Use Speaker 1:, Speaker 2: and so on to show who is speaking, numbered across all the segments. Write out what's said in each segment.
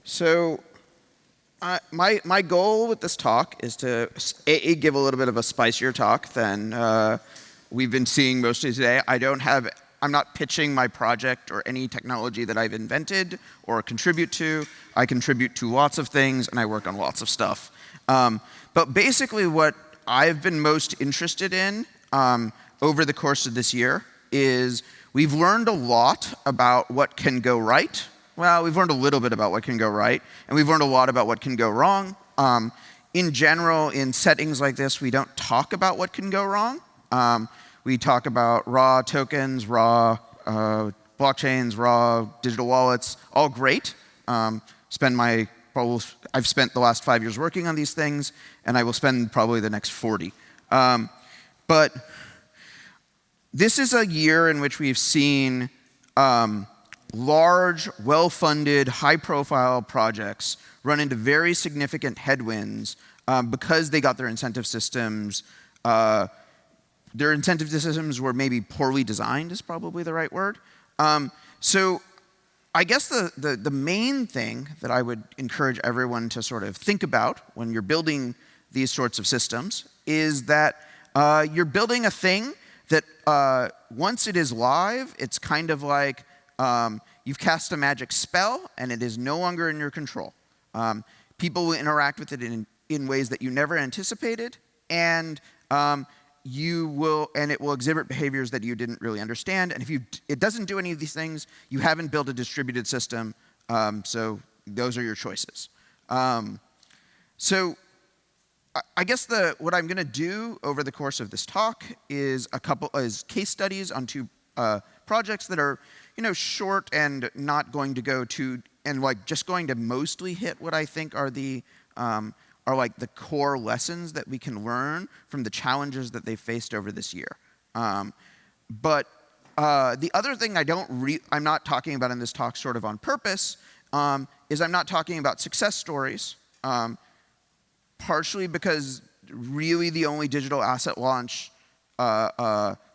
Speaker 1: So my goal with this talk is to give a little bit of a spicier talk than we've been seeing mostly today. I'm not pitching my project or any technology that I've invented or contribute to. I contribute to lots of things and I work on lots of stuff. But basically what I've been most interested in over the course of this year is we've learned a lot about what can go right. Well, we've learned a little bit about what can go right, and we've learned a lot about what can go wrong. In general, in settings like this, we don't talk about what can go wrong. We talk about raw tokens, raw blockchains, raw digital wallets, all great. I've spent the last 5 years working on these things, and I will spend probably the next 40. But this is a year in which we've seen large, well-funded, high-profile projects run into very significant headwinds because they got their incentive systems. Their incentive systems were maybe poorly designed, is probably the right word. So I guess the main thing that I would encourage everyone to sort of think about when you're building these sorts of systems is that you're building a thing that once it is live, it's kind of like you've cast a magic spell and it is no longer in your control. People will interact with it in ways that you never anticipated, and it will exhibit behaviors that you didn't really understand. And if it doesn't do any of these things, you haven't built a distributed system. So those are your choices. So I guess what I'm going to do over the course of this talk is case studies on two projects that are short and not going to go to, and just going to mostly hit what I think are the core lessons that we can learn from the challenges that they've faced over this year. But the other thing I'm not talking about in this talk sort of on purpose is I'm not talking about success stories, partially because really the only digital asset launch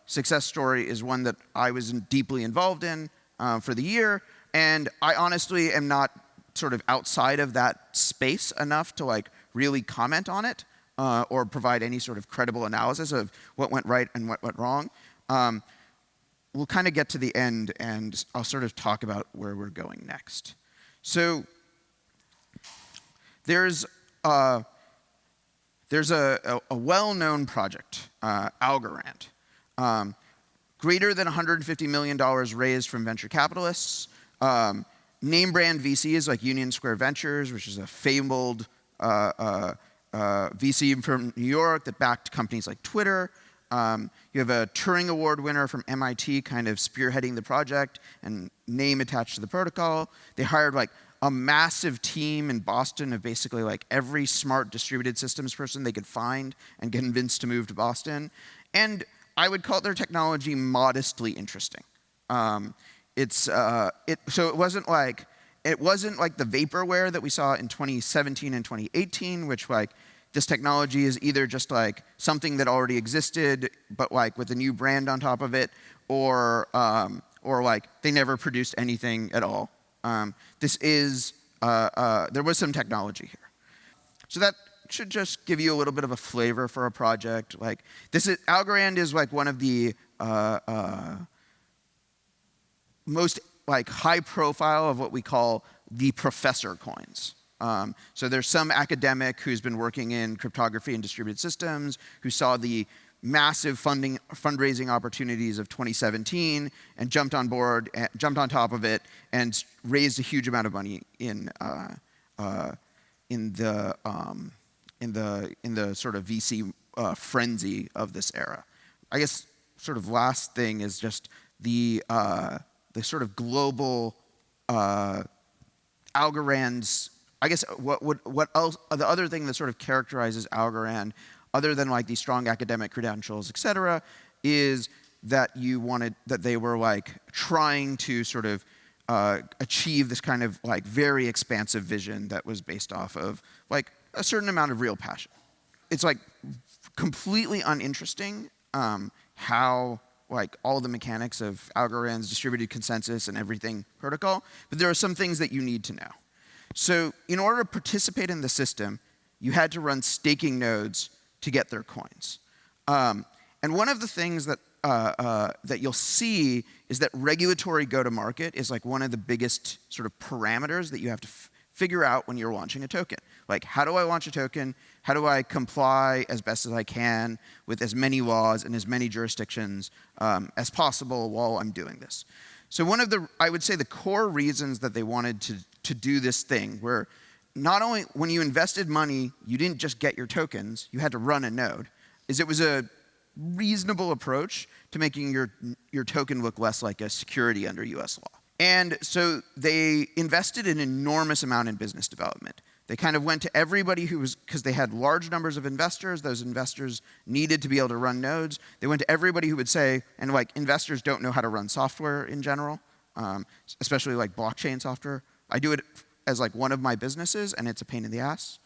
Speaker 1: success story is one that I was deeply involved in for the year, and I honestly am not sort of outside of that space enough to really comment on it or provide any sort of credible analysis of what went right and what went wrong. We'll kind of get to the end, and I'll sort of talk about where we're going next. So there's a well-known project, Algorand. Greater than $150 million raised from venture capitalists. Name brand VCs like Union Square Ventures, which is a fabled VC from New York that backed companies like Twitter. You have a Turing Award winner from MIT kind of spearheading the project and name attached to the protocol. They hired a massive team in Boston of basically every smart distributed systems person they could find and convince to move to Boston. And I would call their technology modestly interesting. So it wasn't like the vaporware that we saw in 2017 and 2018, which this technology is either just something that already existed, but with a new brand on top of it, or they never produced anything at all. There was some technology here. So that should just give you a little bit of a flavor for a project. Algorand is one of the most high profile of what we call the professor coins. So there's some academic who's been working in cryptography and distributed systems who saw the massive fundraising opportunities of 2017 and jumped on top of it and raised a huge amount of money in the sort of VC frenzy of this era. I guess sort of last thing is just the sort of global Algorand's. I guess what else? The other thing that sort of characterizes Algorand, other than these strong academic credentials, et cetera, is that they were trying to sort of achieve this kind of very expansive vision that was based off of a certain amount of real passion. It's completely uninteresting how all the mechanics of Algorand's distributed consensus and everything protocol, but there are some things that you need to know. So in order to participate in the system, you had to run staking nodes to get their coins. And one of the things that you'll see is that regulatory go-to-market is like one of the biggest sort of parameters that you have to figure out when you're launching a token. Like, how do I launch a token? How do I comply as best as I can with as many laws and as many jurisdictions as possible while I'm doing this? So one of the, I would say the core reasons that they wanted to do this thing, where not only when you invested money, you didn't just get your tokens, you had to run a node, is it was a reasonable approach to making your token look less like a security under US law. And so they invested an enormous amount in business development. They kind of went to everybody who was, because they had large numbers of investors, those investors needed to be able to run nodes. They went to everybody who would say, and like investors don't know how to run software in general, especially like blockchain software. I do it as like one of my businesses and it's a pain in the ass.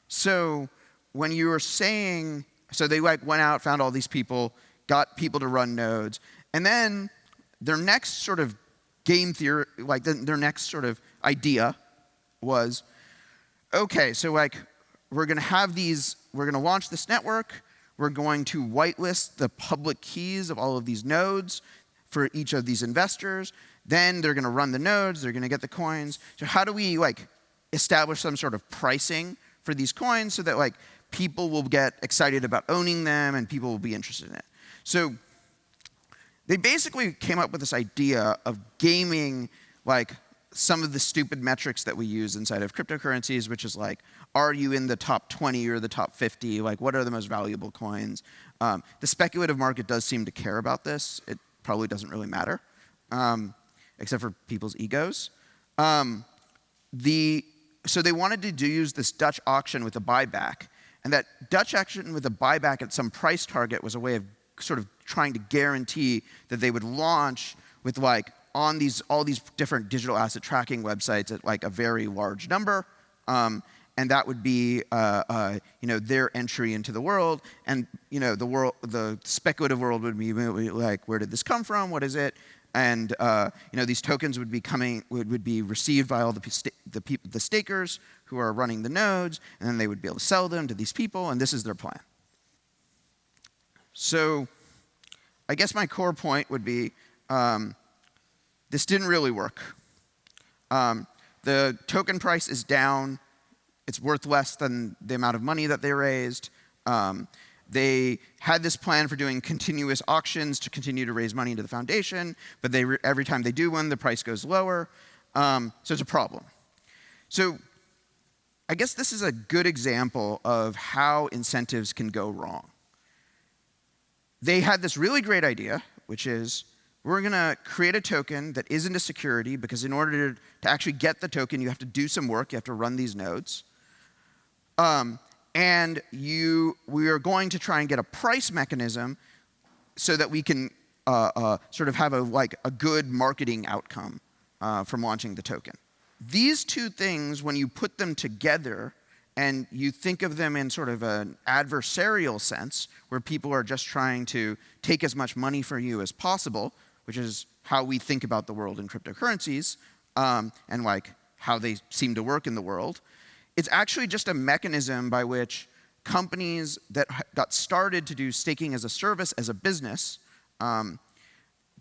Speaker 1: So when you were saying, so they like went out, found all these people, got people to run nodes, and then their next sort of game theory, like their next sort of idea was, okay, so like we're going to have these, we're going to launch this network, we're going to whitelist the public keys of all of these nodes for each of these investors, then they're going to run the nodes, they're going to get the coins. So how do we like establish some sort of pricing for these coins so that like people will get excited about owning them and people will be interested in it? So they basically came up with this idea of gaming like some of the stupid metrics that we use inside of cryptocurrencies, which is like, are you in the top 20 or the top 50? Like, what are the most valuable coins? The speculative market does seem to care about this. It probably doesn't really matter, except for people's egos. So they wanted to use this Dutch auction with a buyback, and that Dutch auction with a buyback at some price target was a way of sort of trying to guarantee that they would launch with like on all these different digital asset tracking websites at like a very large number, and that would be their entry into the world, and the speculative world would be like, where did this come from? What is it? And these tokens would be received by all the stakers who are running the nodes, and then they would be able to sell them to these people, and this is their plan. So I guess my core point would be this didn't really work. The token price is down. It's worth less than the amount of money that they raised. They had this plan for doing continuous auctions to continue to raise money into the foundation, but every time they do one, the price goes lower. So it's a problem. So I guess this is a good example of how incentives can go wrong. They had this really great idea, which is, we're going to create a token that isn't a security, because in order to actually get the token, you have to do some work. You have to run these nodes. And we are going to try and get a price mechanism so that we can sort of have a good marketing outcome from launching the token. These two things, when you put them together and you think of them in sort of an adversarial sense, where people are just trying to take as much money from you as possible, which is how we think about the world in cryptocurrencies, and like how they seem to work in the world, it's actually just a mechanism by which companies that got started to do staking as a service, as a business,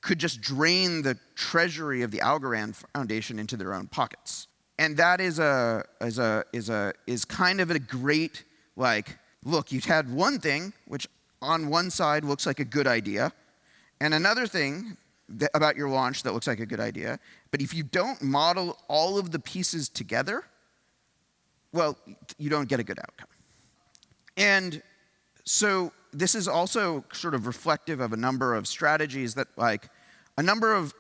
Speaker 1: could just drain the treasury of the Algorand Foundation into their own pockets. And that is kind of a great, like, look, you've had one thing, which on one side looks like a good idea, and another thing about your launch that looks like a good idea, but if you don't model all of the pieces together, well, you don't get a good outcome. And so this is also sort of reflective of a number of strategies that, like, a number of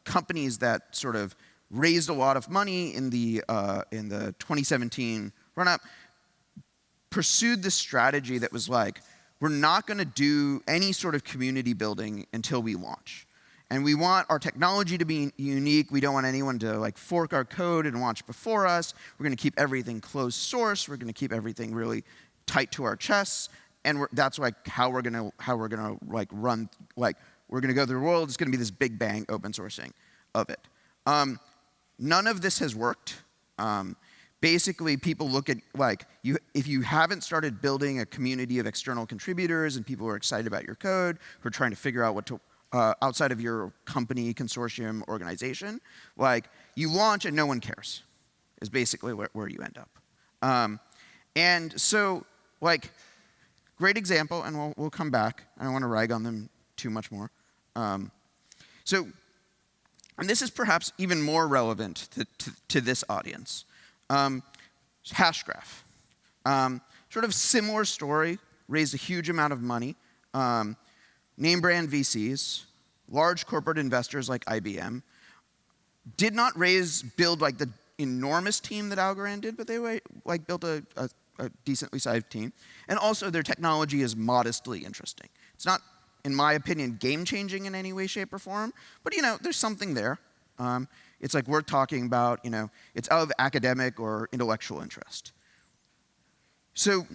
Speaker 1: companies that sort of raised a lot of money in the 2017 run-up pursued this strategy that was like, we're not going to do any sort of community building until we launch. And we want our technology to be unique. We don't want anyone to like fork our code and launch before us. We're going to keep everything closed source. We're going to keep everything really tight to our chests. And that's like how we're going to like run, like we're going to go through the world. It's going to be this big bang open sourcing of it. none of this has worked. Basically, people look at, like, if you haven't started building a community of external contributors and people who are excited about your code, who are trying to figure out what to, outside of your company, consortium, organization, like, you launch and no one cares, is basically where you end up. And so, like, great example, and we'll come back. I don't want to rag on them too much more. And this is perhaps even more relevant to this audience. Hashgraph. Sort of similar story, raised a huge amount of money. Name brand VCs, large corporate investors like IBM, did not build like the enormous team that Algorand did, but they like built a decently sized team. And also their technology is modestly interesting. It's not, in my opinion, game-changing in any way, shape, or form, but there's something there. It's like worth talking about, it's of academic or intellectual interest. So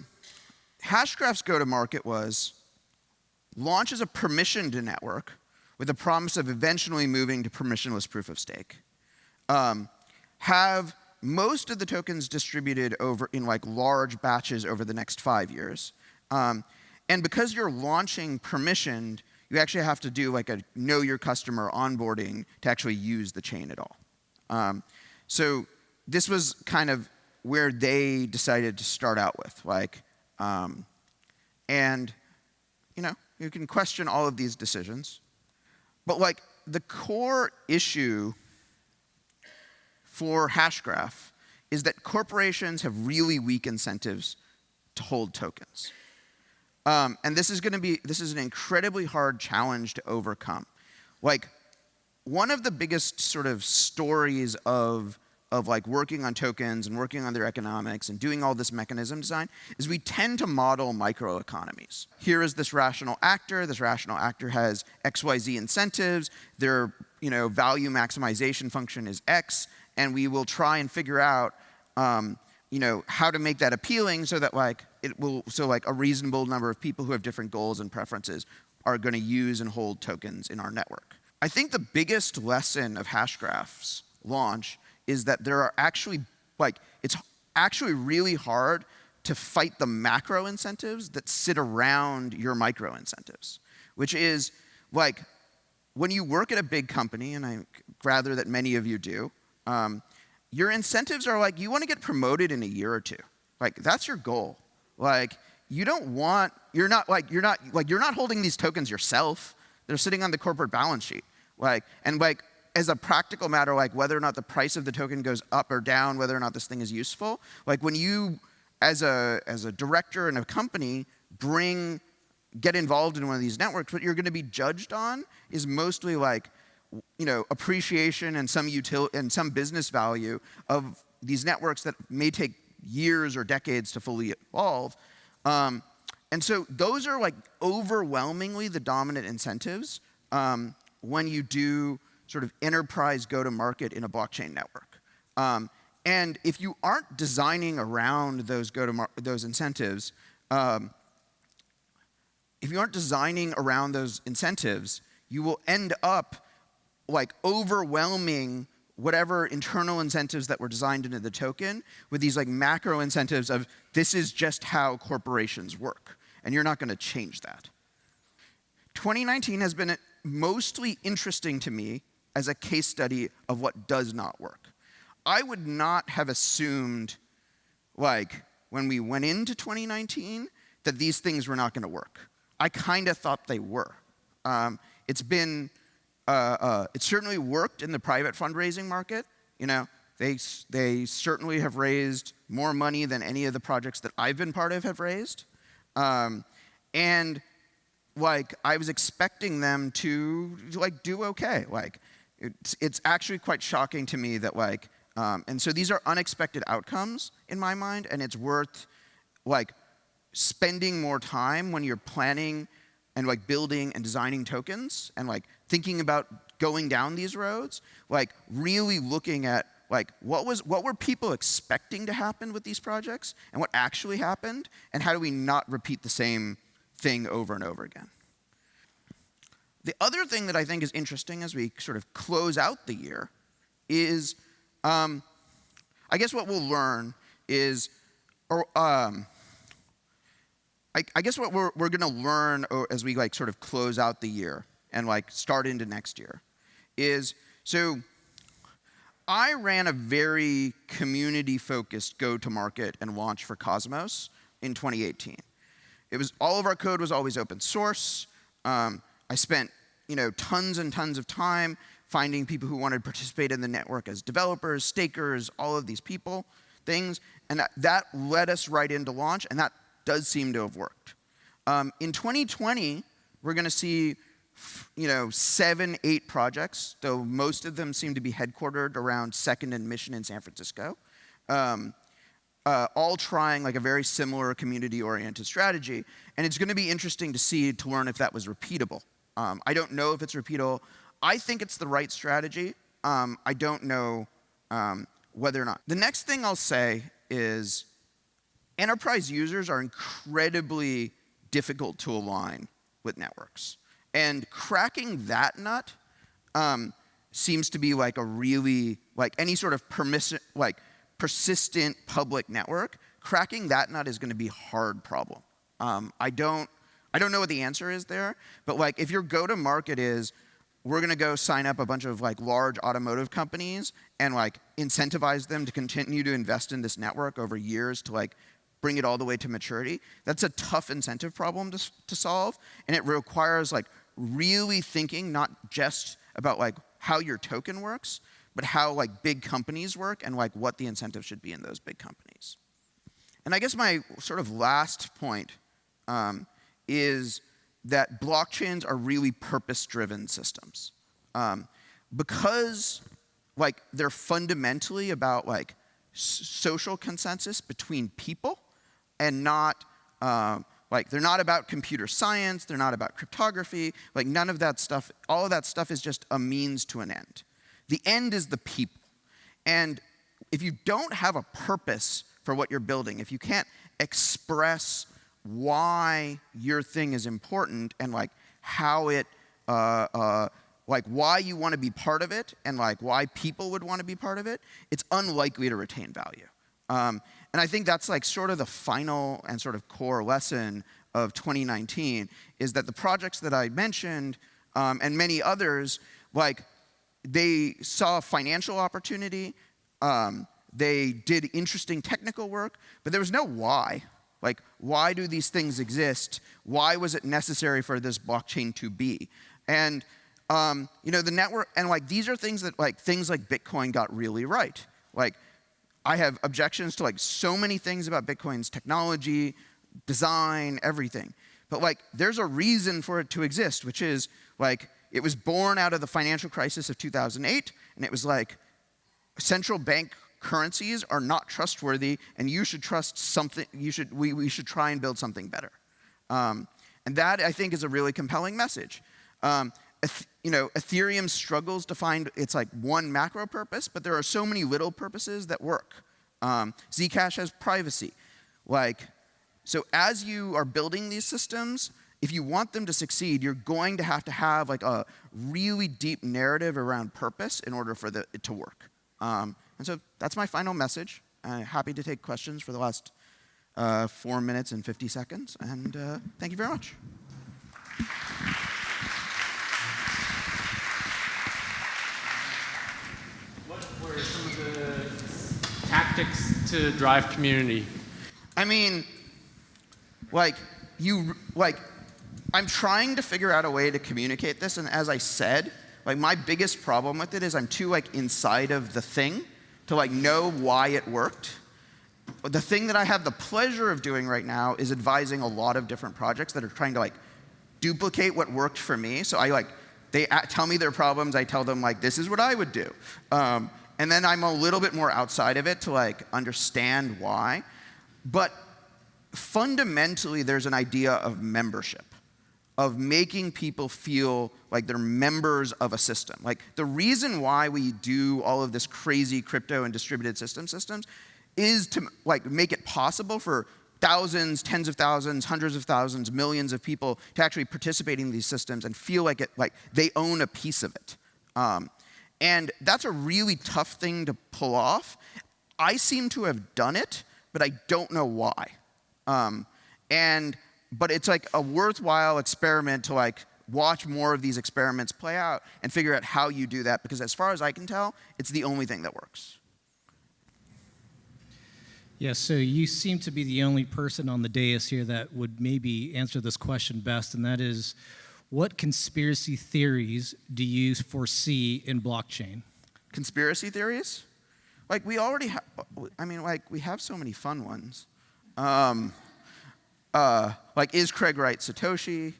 Speaker 1: Hashgraph's go-to-market was launch as a permissioned network with the promise of eventually moving to permissionless proof of stake. Have most of the tokens distributed over in like large batches over the next 5 years. And because you're launching permissioned, you actually have to do like a know your customer onboarding to actually use the chain at all. So this was kind of where they decided to start out with, like, and you can question all of these decisions, but like the core issue for Hashgraph is that corporations have really weak incentives to hold tokens. And this is an incredibly hard challenge to overcome. Like, one of the biggest sort of stories of like working on tokens and working on their economics and doing all this mechanism design is we tend to model microeconomies. Here is this rational actor. This rational actor has XYZ incentives. Their value maximization function is X, and we will try and figure out how to make that appealing so that like a reasonable number of people who have different goals and preferences are going to use and hold tokens in our network. I think the biggest lesson of Hashgraph's launch is that there are actually, it's actually really hard to fight the macro incentives that sit around your micro incentives, which is like when you work at a big company, and I gather that many of you do, your incentives are like, you want to get promoted in a year or two. Like, that's your goal. Like, you're not holding these tokens yourself. They're sitting on the corporate balance sheet. As a practical matter, like whether or not the price of the token goes up or down, whether or not this thing is useful, like when you, as a director in a company, get involved in one of these networks, what you're going to be judged on is mostly like, appreciation and some business value of these networks that may take years or decades to fully evolve. And so those are like overwhelmingly the dominant incentives when you do sort of enterprise go-to-market in a blockchain network. And if you aren't designing around those incentives, you will end up like overwhelming whatever internal incentives that were designed into the token with these like macro incentives of this is just how corporations work, and you're not going to change that. 2019 has been mostly interesting to me as a case study of what does not work. I would not have assumed, like, when we went into 2019, that these things were not going to work. I kind of thought they were. It certainly worked in the private fundraising market. They certainly have raised more money than any of the projects that I've been part of have raised. And like, I was expecting them to like do okay. Like, it's actually quite shocking to me that like, and so these are unexpected outcomes in my mind, and it's worth like spending more time when you're planning and like building and designing tokens and like thinking about going down these roads, like really looking at like what were people expecting to happen with these projects and what actually happened, and how do we not repeat the same thing over and over again. The other thing that I think is interesting as we sort of close out the year is I guess what we'll learn is, I guess what we're going to learn as we like sort of close out the year and like start into next year is, so I ran a very community-focused go-to-market and launch for Cosmos in 2018. It was, all of our code was always open source. I spent tons and tons of time finding people who wanted to participate in the network as developers, stakers, all of these things, and that led us right into launch, and that does seem to have worked. In 2020, we're going to see 7, 8 projects, though most of them seem to be headquartered around 2nd and Mission in San Francisco, all trying like a very similar community-oriented strategy. And it's going to be interesting to learn if that was repeatable. I don't know if it's repeatable. I think it's the right strategy. I don't know whether or not. The next thing I'll say is enterprise users are incredibly difficult to align with networks. And cracking that nut seems to be like a really, like any sort of persistent public network, cracking that nut is going to be a hard problem. I don't know what the answer is there, but like if your go-to-market is, we're going to go sign up a bunch of like large automotive companies and like incentivize them to continue to invest in this network over years to like bring it all the way to maturity, that's a tough incentive problem to solve, and it requires like really thinking not just about like how your token works, but how like big companies work and like what the incentive should be in those big companies. And I guess my sort of last point is that blockchains are really purpose-driven systems. Because like they're fundamentally about like social consensus between people and not like they're not about computer science, they're not about cryptography, like none of that stuff, all of that stuff is just a means to an end. The end is the people. And if you don't have a purpose for what you're building, if you can't express why your thing is important and like how it, like why you want to be part of it and like why people would want to be part of it, it's unlikely to retain value. And I think that's like sort of the final and sort of core lesson of 2019 is that the projects that I mentioned and many others, like they saw financial opportunity, they did interesting technical work, but there was no why. Like, why do these things exist? Why was it necessary for this blockchain to be? And the network, and like these are things that like Bitcoin got really right. Like, I have objections to like so many things about Bitcoin's technology, design, everything. But like, there's a reason for it to exist, which is like, it was born out of the financial crisis of 2008, and it was like, central bank currencies are not trustworthy, and you should trust something. We should try and build something better. And that I think is a really compelling message. Ethereum struggles to find its like one macro purpose, but there are so many little purposes that work. Zcash has privacy. So as you are building these systems, if you want them to succeed, you're going to have like a really deep narrative around purpose in order for it to work. And so that's my final message. Happy to take questions for the last 4 minutes and 50 seconds. And thank you very much.
Speaker 2: What were some of the tactics to drive community?
Speaker 1: I mean, I'm trying to figure out a way to communicate this, and as I said, like my biggest problem with it is I'm too like inside of the thing to like know why it worked. But the thing that I have the pleasure of doing right now is advising a lot of different projects that are trying to like duplicate what worked for me. So they tell me their problems, I tell them like this is what I would do. And then I'm a little bit more outside of it to like understand why. But fundamentally, there's an idea of membership, of making people feel like they're members of a system. Like the reason why we do all of this crazy crypto and distributed systems is to like make it possible for thousands, tens of thousands, hundreds of thousands, millions of people to actually participate in these systems and feel like they own a piece of it. And that's a really tough thing to pull off. I seem to have done it, but I don't know why. But it's like a worthwhile experiment to like watch more of these experiments play out and figure out how you do that, because as far as I can tell, it's the only thing that works.
Speaker 3: Yeah, so you seem to be the only person on the dais here that would maybe answer this question best, and that is, what conspiracy theories do you foresee in blockchain?
Speaker 1: Conspiracy theories? Like we already have, I mean, like we have so many fun ones. Like, is Craig Wright Satoshi?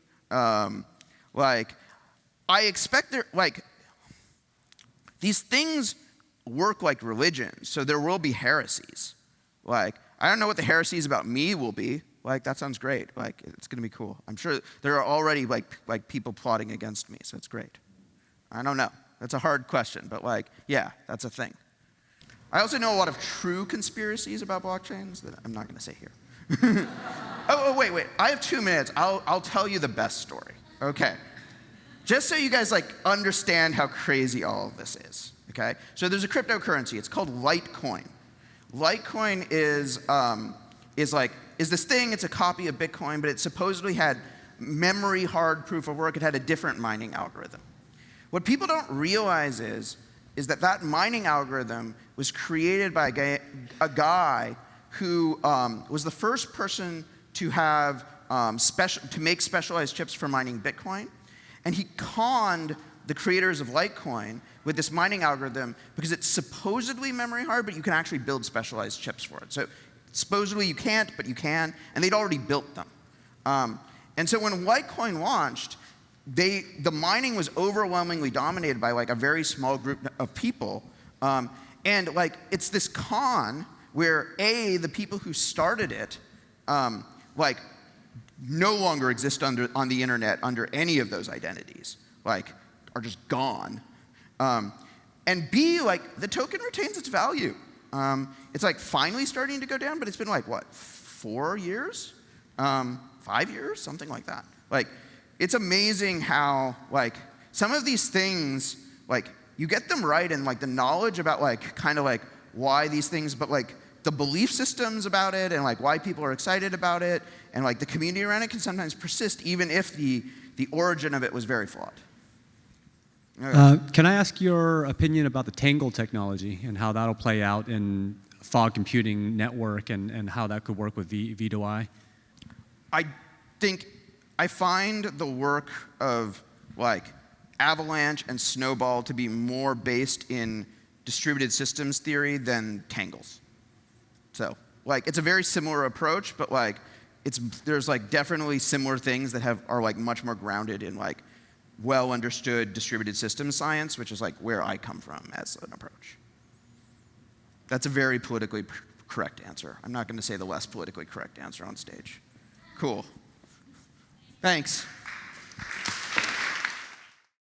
Speaker 1: Like, I expect there, like, these things work like religions, so there will be heresies. Like, I don't know what the heresies about me will be. Like, that sounds great. Like, it's gonna be cool. I'm sure there are already like people plotting against me, so it's great. I don't know. That's a hard question, but like, yeah, that's a thing. I also know a lot of true conspiracies about blockchains that I'm not gonna say here. Wait. I have 2 minutes. I'll tell you the best story. Okay. Just so you guys like understand how crazy all of this is. Okay. So there's a cryptocurrency. It's called Litecoin. Litecoin is this thing. It's a copy of Bitcoin, but it supposedly had memory hard proof of work. It had a different mining algorithm. What people don't realize is that mining algorithm was created by a guy who was the first person to have to make specialized chips for mining Bitcoin, and he conned the creators of Litecoin with this mining algorithm because it's supposedly memory hard, but you can actually build specialized chips for it. So supposedly you can't, but you can, and they'd already built them. And so when Litecoin launched, the mining was overwhelmingly dominated by like a very small group of people, and like it's this con where the people who started it, like no longer exist on the internet under any of those identities, like are just gone. And B, like the token retains its value. It's like finally starting to go down, but it's been like what, 4 years, 5 years, something like that. Like it's amazing how like some of these things, like you get them right, and like the knowledge about like kind of like why these things, but like the belief systems about it and like why people are excited about it and like the community around it can sometimes persist even if the origin of it was very flawed.
Speaker 4: Can I ask your opinion about the Tangle technology and how that'll play out in fog computing network and how that could work with V2I?
Speaker 1: I find the work of like Avalanche and Snowball to be more based in distributed systems theory than Tangles. So, like, it's a very similar approach, but like, there's like definitely similar things that are like much more grounded in like well understood distributed systems science, which is like where I come from as an approach. That's a very politically correct answer. I'm not going to say the less politically correct answer on stage. Cool. Thanks.